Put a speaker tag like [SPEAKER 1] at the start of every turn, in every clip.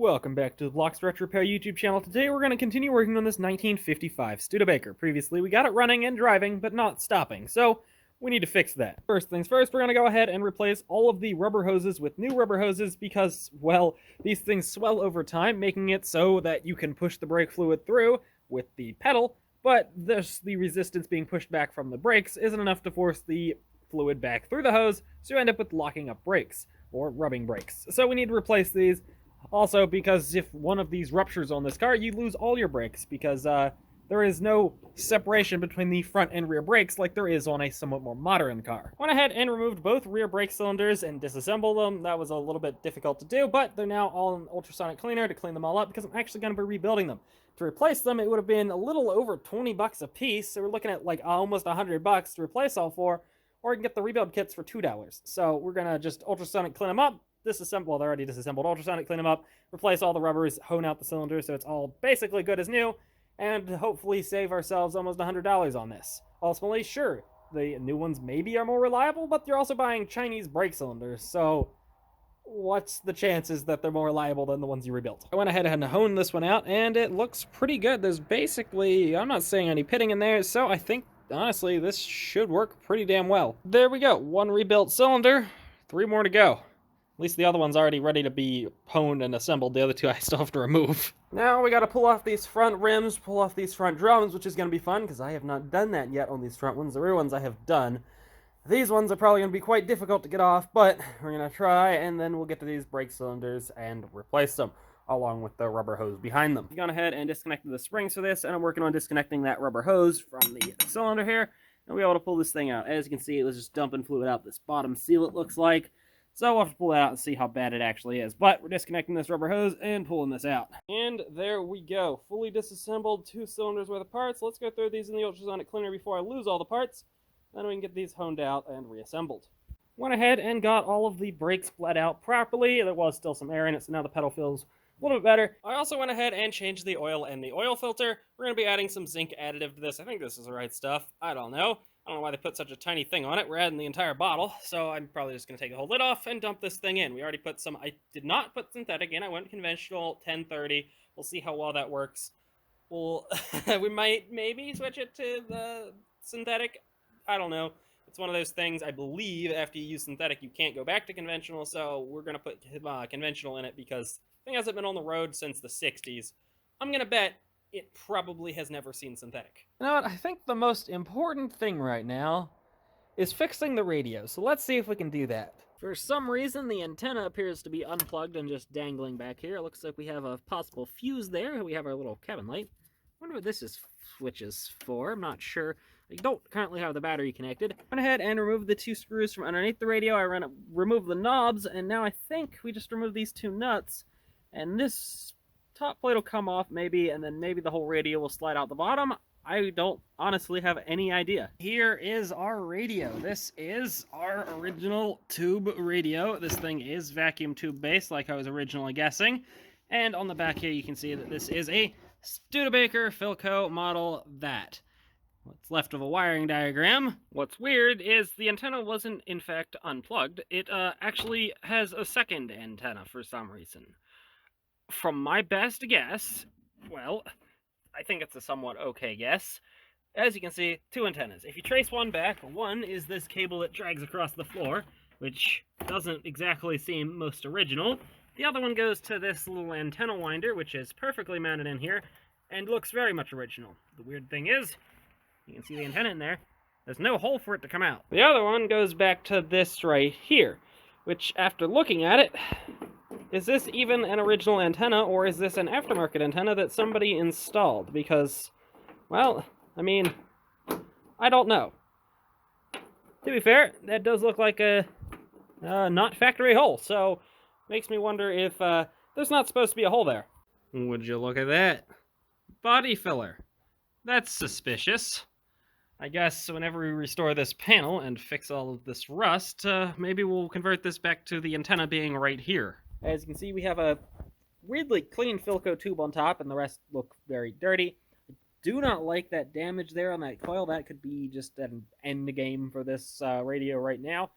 [SPEAKER 1] Welcome back to the Block Stretch Repair YouTube channel. Today we're going to continue working on this 1955 Studebaker. Previously we got it running and driving, but not stopping, so we need to fix that. First things first, we're going to go ahead and replace all of the rubber hoses with new rubber hoses because, well, these things swell over time, making it so that you can push the brake fluid through with the pedal, but the resistance being pushed back from the brakes isn't enough to force the fluid back through the hose, so you end up with locking up brakes, or rubbing brakes. So we need to replace these. Also, because if one of these ruptures on this car, you lose all your brakes, because there is no separation between the front and rear brakes like there is on a somewhat more modern car. Went ahead and removed both rear brake cylinders and disassembled them. That was a little bit difficult to do, but they're now all in ultrasonic cleaner to clean them all up, because I'm actually going to be rebuilding them. To replace them, it would have been a little over 20 bucks a piece, so we're looking at like almost 100 bucks to replace all four, or you can get the rebuild kits for $2. So we're going to just ultrasonic clean them up, disassemble, well, they're already disassembled, ultrasonic clean them up, replace all the rubbers, hone out the cylinders so it's all basically good as new, and hopefully save ourselves almost $100 on this. Ultimately, sure, the new ones maybe are more reliable, but you're also buying Chinese brake cylinders, so what's the chances that they're more reliable than the ones you rebuilt? I went ahead and honed this one out, and it looks pretty good. There's basically, I'm not seeing any pitting in there, so I think, honestly, this should work pretty damn well. There we go, one rebuilt cylinder, 3 more to go. At least the other one's already ready to be honed and assembled. The other 2 I still have to remove. Now we gotta pull off these front rims, pull off these front drums, which is gonna be fun, because I have not done that yet on these front ones. The rear ones I have done. These ones are probably gonna be quite difficult to get off, but we're gonna try, and then we'll get to these brake cylinders and replace them, along with the rubber hose behind them. I've gone ahead and disconnected the springs for this, and I'm working on disconnecting that rubber hose from the cylinder here, and we'll be able to pull this thing out. As you can see, it was just dumping fluid out this bottom seal, it looks like. So we'll have to pull that out and see how bad it actually is. But we're disconnecting this rubber hose and pulling this out. And there we go. Fully disassembled, 2 cylinders worth of parts. Let's go through these in the ultrasonic cleaner before I lose all the parts. Then we can get these honed out and reassembled. Went ahead and got all of the brakes bled out properly. There was still some air in it, so now the pedal feels a little bit better. I also went ahead and changed the oil and the oil filter. We're going to be adding some zinc additive to this. I think this is the right stuff. I don't know. I don't know why they put such a tiny thing on it. We're adding the entire bottle, so I'm probably just going to take the whole lid off and dump this thing in. We already put some, I did not put synthetic in. I went conventional 1030. We'll see how well that works. We'll, we might maybe switch it to the synthetic. I don't know. It's one of those things, I believe, after you use synthetic, you can't go back to conventional, so we're going to put conventional in it because the thing hasn't been on the road since the 60s. I'm going to bet it probably has never seen synthetic. You know what, I think the most important thing right now is fixing the radio, so let's see if we can do that. For some reason, the antenna appears to be unplugged and just dangling back here. It looks like we have a possible fuse there. We have our little cabin light. I wonder what this switch is for. I'm not sure. I don't currently have the battery connected. Went ahead and removed the 2 screws from underneath the radio. I removed the knobs, and now I think we just removed these 2 nuts, and this top plate will come off maybe, and then maybe the whole radio will slide out the bottom. I don't honestly have any idea. Here is our radio. This is our original tube radio. This thing is vacuum tube based like I was originally guessing. And on the back here you can see that this is a Studebaker Philco model that. What's left of a wiring diagram. What's weird is the antenna wasn't in fact unplugged. It actually has a second antenna for some reason. From my best guess, well, I think it's a somewhat okay guess. As you can see, 2 antennas. If you trace one back, one is this cable that drags across the floor, which doesn't exactly seem most original. The other one goes to this little antenna winder, which is perfectly mounted in here, and looks very much original. The weird thing is, you can see the antenna in there. There's no hole for it to come out. The other one goes back to this right here, which after looking at it, is this even an original antenna, or is this an aftermarket antenna that somebody installed? Because, well, I mean, I don't know. To be fair, that does look like a not factory hole, so makes me wonder if there's not supposed to be a hole there. Would you look at that? Body filler. That's suspicious. I guess whenever we restore this panel and fix all of this rust, maybe we'll convert this back to the antenna being right here. As you can see, we have a weirdly clean Philco tube on top, and the rest look very dirty. I do not like that damage there on that coil. That could be just an end game for this radio right now.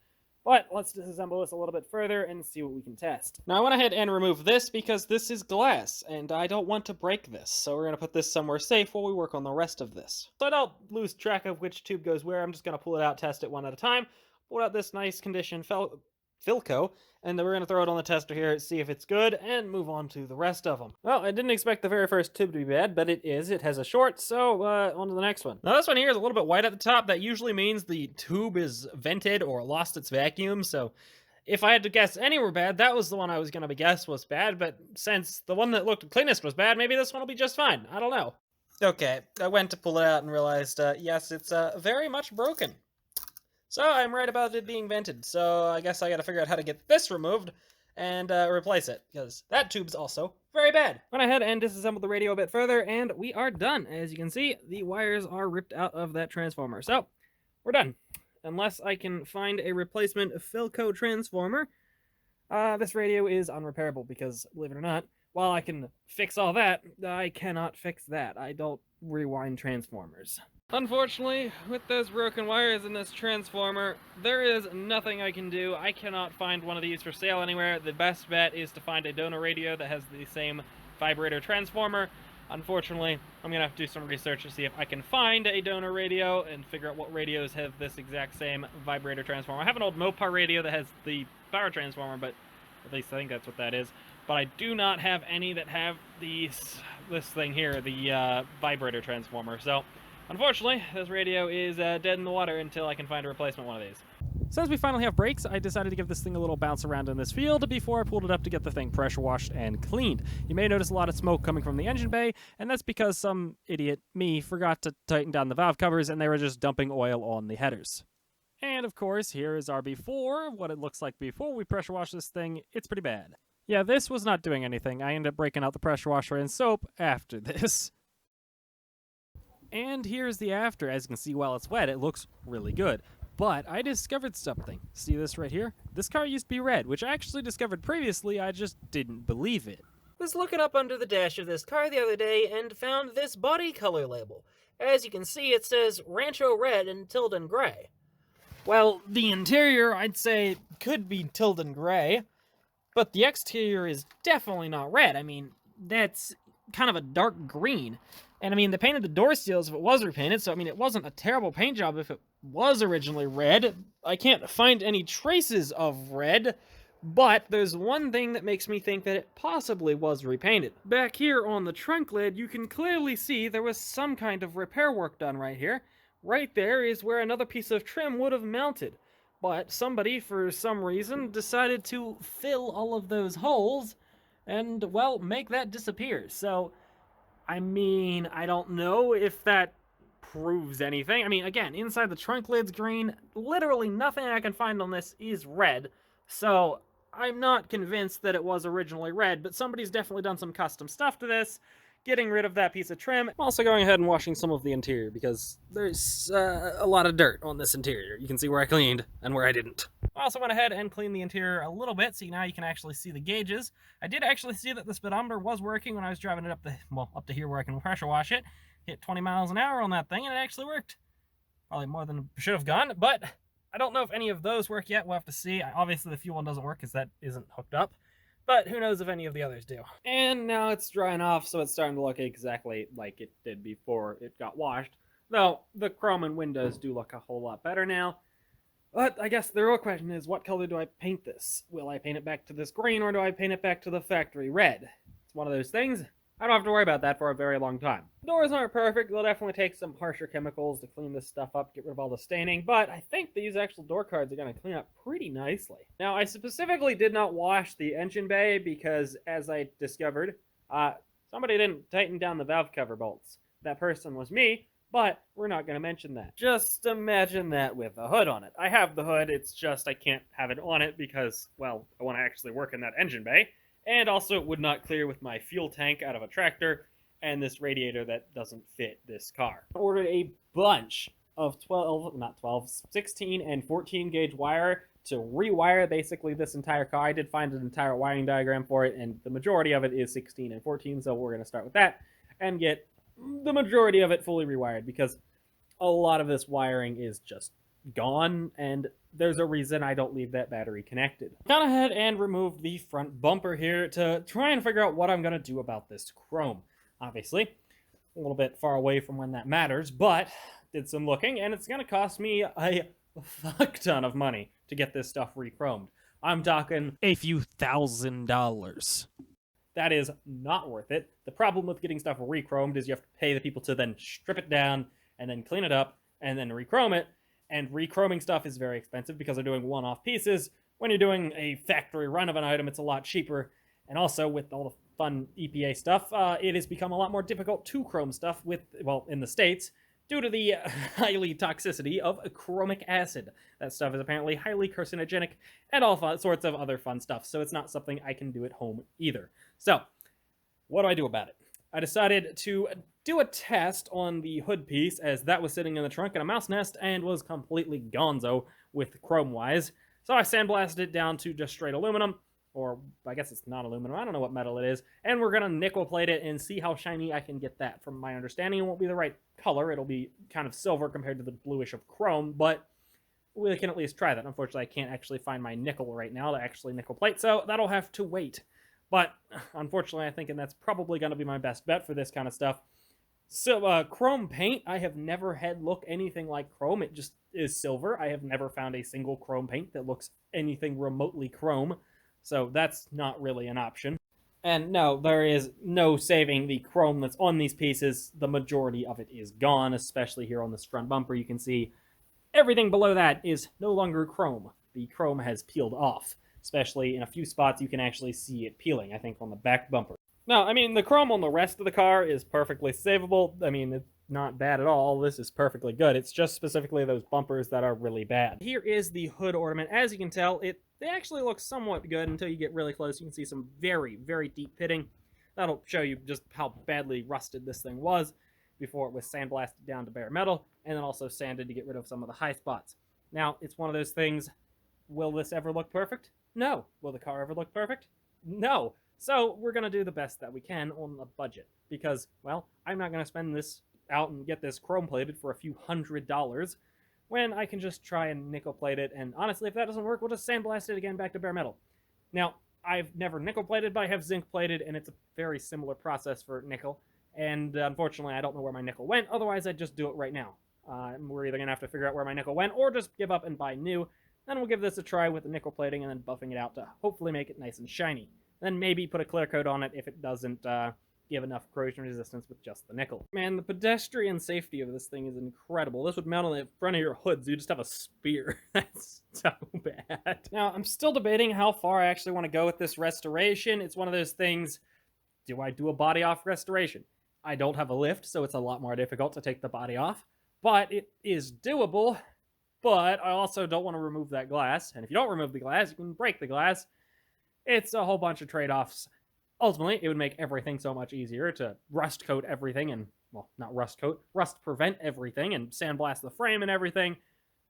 [SPEAKER 1] But let's disassemble this a little bit further and see what we can test. Now I went ahead and removed this because this is glass, and I don't want to break this, so we're going to put this somewhere safe while we work on the rest of this. So I don't lose track of which tube goes where. I'm just going to pull it out, test it one at a time, pull out this nice condition Philco, and then we're going to throw it on the tester here, see if it's good, and move on to the rest of them. Well, I didn't expect the very first tube to be bad, but it is. It has a short, so on to the next one. Now this one here is a little bit white at the top. That usually means the tube is vented or lost its vacuum, so if I had to guess any were bad, that was the one I was going to guess was bad, but since the one that looked cleanest was bad, maybe this one will be just fine. I don't know. Okay, I went to pull it out and realized, yes, it's very much broken. So I'm right about it being vented, so I guess I gotta figure out how to get this removed and replace it, because that tube's also very bad. Went ahead and disassembled the radio a bit further, and we are done. As you can see, the wires are ripped out of that transformer, so we're done. Unless I can find a replacement Philco transformer, this radio is unrepairable, because, believe it or not, while I can fix all that, I cannot fix that. I don't rewind transformers. Unfortunately, with those broken wires in this transformer, there is nothing I can do. I cannot find one of these for sale anywhere. The best bet is to find a donor radio that has the same vibrator transformer. Unfortunately, I'm going to have to do some research to see if I can find a donor radio and figure out what radios have this exact same vibrator transformer. I have an old Mopar radio that has the power transformer, but at least I think that's what that is. But I do not have any that have this thing here, the vibrator transformer. So unfortunately, this radio is dead in the water until I can find a replacement one of these. Since we finally have brakes, I decided to give this thing a little bounce around in this field before I pulled it up to get the thing pressure washed and cleaned. You may notice a lot of smoke coming from the engine bay, and that's because some idiot, me, forgot to tighten down the valve covers and they were just dumping oil on the headers. And of course, here is our before, what it looks like before we pressure wash this thing. It's pretty bad. Yeah, this was not doing anything. I ended up breaking out the pressure washer and soap after this. And here's the after. As you can see, while it's wet, it looks really good. But I discovered something. See this right here? This car used to be red, which I actually discovered previously. I just didn't believe it. I was looking up under the dash of this car the other day and found this body color label. As you can see, it says Rancho Red and Tilden Gray. Well, the interior, I'd say, could be Tilden Gray, but the exterior is definitely not red. I mean, that's kind of a dark green. And I mean, they painted the door seals if it was repainted, so I mean, it wasn't a terrible paint job if it was originally red. I can't find any traces of red, but there's one thing that makes me think that it possibly was repainted. Back here on the trunk lid, you can clearly see there was some kind of repair work done right here. Right there is where another piece of trim would have mounted. But somebody, for some reason, decided to fill all of those holes and, well, make that disappear. So, I mean, I don't know if that proves anything. I mean, again, inside the trunk lid's green. Literally nothing I can find on this is red. So, I'm not convinced that it was originally red, but somebody's definitely done some custom stuff to this, getting rid of that piece of trim. I'm also going ahead and washing some of the interior because there's a lot of dirt on this interior. You can see where I cleaned and where I didn't. I also went ahead and cleaned the interior a little bit, so now you can actually see the gauges. I did actually see that the speedometer was working when I was driving it up to here where I can pressure wash it. Hit 20 miles an hour on that thing, and it actually worked. Probably more than it should have gone, but I don't know if any of those work yet. We'll have to see. Obviously, the fuel one doesn't work because that isn't hooked up. But who knows if any of the others do. And now it's drying off, so it's starting to look exactly like it did before it got washed. Though, the chrome and windows do look a whole lot better now. But I guess the real question is, what color do I paint this? Will I paint it back to this green, or do I paint it back to the factory red? It's one of those things. I don't have to worry about that for a very long time. The doors aren't perfect. They'll definitely take some harsher chemicals to clean this stuff up, get rid of all the staining, but I think these actual door cards are going to clean up pretty nicely. Now, I specifically did not wash the engine bay because, as I discovered, somebody didn't tighten down the valve cover bolts. That person was me, but we're not going to mention that. Just imagine that with a hood on it. I have the hood, it's just I can't have it on it because, well, I want to actually work in that engine bay. And also, it would not clear with my fuel tank out of a tractor and this radiator that doesn't fit this car. I ordered a bunch of 16 and 14 gauge wire to rewire basically this entire car. I did find an entire wiring diagram for it, and the majority of it is 16 and 14, so we're going to start with that and get the majority of it fully rewired because a lot of this wiring is just gone, and there's a reason I don't leave that battery connected. Gone ahead and removed the front bumper here to try and figure out what I'm going to do about this chrome. Obviously, a little bit far away from when that matters, but did some looking, and it's going to cost me a fuck ton of money to get this stuff re-chromed. I'm talking a few $1,000s. That is not worth it. The problem with getting stuff re-chromed is you have to pay the people to then strip it down and then clean it up and then re-chrome it. And re-chroming stuff is very expensive because they're doing one-off pieces. When you're doing a factory run of an item, it's a lot cheaper. And also, with all the fun EPA stuff, it has become a lot more difficult to chrome stuff with, well, in the States, due to the highly toxicity of chromic acid. That stuff is apparently highly carcinogenic and all sorts of other fun stuff, so it's not something I can do at home either. So, what do I do about it? I decided to do a test on the hood piece, as that was sitting in the trunk in a mouse nest and was completely gonzo with chrome-wise. So I sandblasted it down to just straight aluminum, or I guess it's not aluminum, I don't know what metal it is, and we're going to nickel plate it and see how shiny I can get that. From my understanding, it won't be the right color, it'll be kind of silver compared to the bluish of chrome, but we can at least try that. Unfortunately, I can't actually find my nickel right now to actually nickel plate, so that'll have to wait. But unfortunately, I think that's probably going to be my best bet for this kind of stuff. So, chrome paint, I have never had look anything like chrome. It just is silver. I have never found a single chrome paint that looks anything remotely chrome. So that's not really an option. And no, there is no saving the chrome that's on these pieces. The majority of it is gone, especially here on this front bumper. You can see everything below that is no longer chrome. The chrome has peeled off. Especially in a few spots, you can actually see it peeling, I think, on the back bumper. Now, I mean, the chrome on the rest of the car is perfectly savable. I mean, it's not bad at all. This is perfectly good. It's just specifically those bumpers that are really bad. Here is the hood ornament. As you can tell, it actually looks somewhat good until you get really close. You can see some very, very deep pitting. That'll show you just how badly rusted this thing was before it was sandblasted down to bare metal, and then also sanded to get rid of some of the high spots. Now, it's one of those things, will this ever look perfect? No. Will the car ever look perfect? No. So we're going to do the best that we can on the budget because, well, I'm not going to spend this out and get this chrome plated for a few $100s when I can just try and nickel plate it. And honestly, if that doesn't work, we'll just sandblast it again back to bare metal. Now, I've never nickel plated, but I have zinc plated, and it's a very similar process for nickel. And unfortunately, I don't know where my nickel went. Otherwise, I'd just do it right now. We're either going to have to figure out where my nickel went or just give up and buy new. Then we'll give this a try with the nickel plating and then buffing it out to hopefully make it nice and shiny. Then maybe put a clear coat on it if it doesn't give enough corrosion resistance with just the nickel. Man, the pedestrian safety of this thing is incredible. This would mount on the front of your hood, so you just have a spear. That's so bad. Now, I'm still debating how far I actually want to go with this restoration. It's one of those things, do I do a body off restoration? I don't have a lift, so it's a lot more difficult to take the body off, but it is doable. But I also don't want to remove that glass, and if you don't remove the glass, you can break the glass. It's a whole bunch of trade-offs. Ultimately, it would make everything so much easier to rust coat everything and, well, not rust coat, rust prevent everything and sandblast the frame and everything.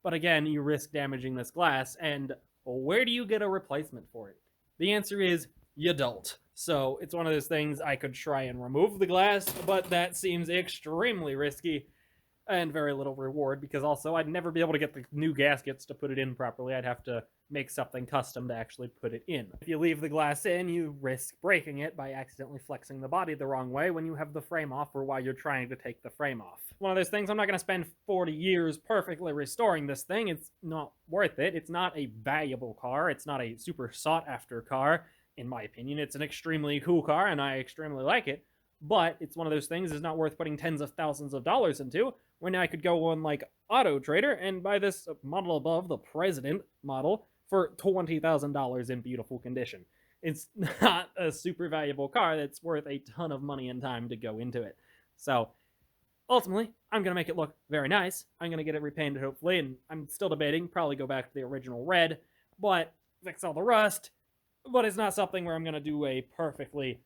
[SPEAKER 1] But again, you risk damaging this glass, and where do you get a replacement for it? The answer is you don't. So it's one of those things I could try and remove the glass, but that seems extremely risky and very little reward, because also I'd never be able to get the new gaskets to put it in properly. I'd have to make something custom to actually put it in. If you leave the glass in, you risk breaking it by accidentally flexing the body the wrong way when you have the frame off or while you're trying to take the frame off. One of those things, I'm not going to spend 40 years perfectly restoring this thing. It's not worth it. It's not a valuable car. It's not a super sought-after car, in my opinion. It's an extremely cool car, and I extremely like it. But it's one of those things that's not worth putting tens of thousands of dollars into, when I could go on, like, Auto Trader and buy this model above, the President model, for $20,000 in beautiful condition. It's not a super valuable car that's worth a ton of money and time to go into it. So, ultimately, I'm going to make it look very nice. I'm going to get it repainted, hopefully, and I'm still debating, probably go back to the original red, but fix all the rust. But it's not something where I'm going to do a perfectly,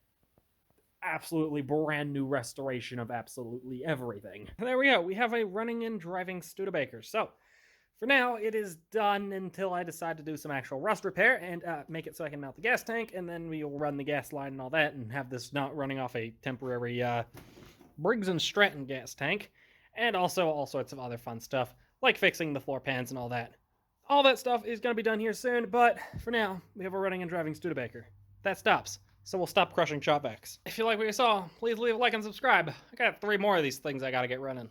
[SPEAKER 1] absolutely brand new restoration of absolutely everything. There we go. We have a running and driving Studebaker. So, for now, it is done until I decide to do some actual rust repair and make it so I can mount the gas tank, and then we'll run the gas line and all that and have this not running off a temporary Briggs & Stratton gas tank, and also all sorts of other fun stuff, like fixing the floor pans and all that. All that stuff is going to be done here soon, but for now, we have a running and driving Studebaker. That stops, so we'll stop crushing chopbacks. If you like what you saw, please leave a like and subscribe. I got 3 more of these things I gotta get running.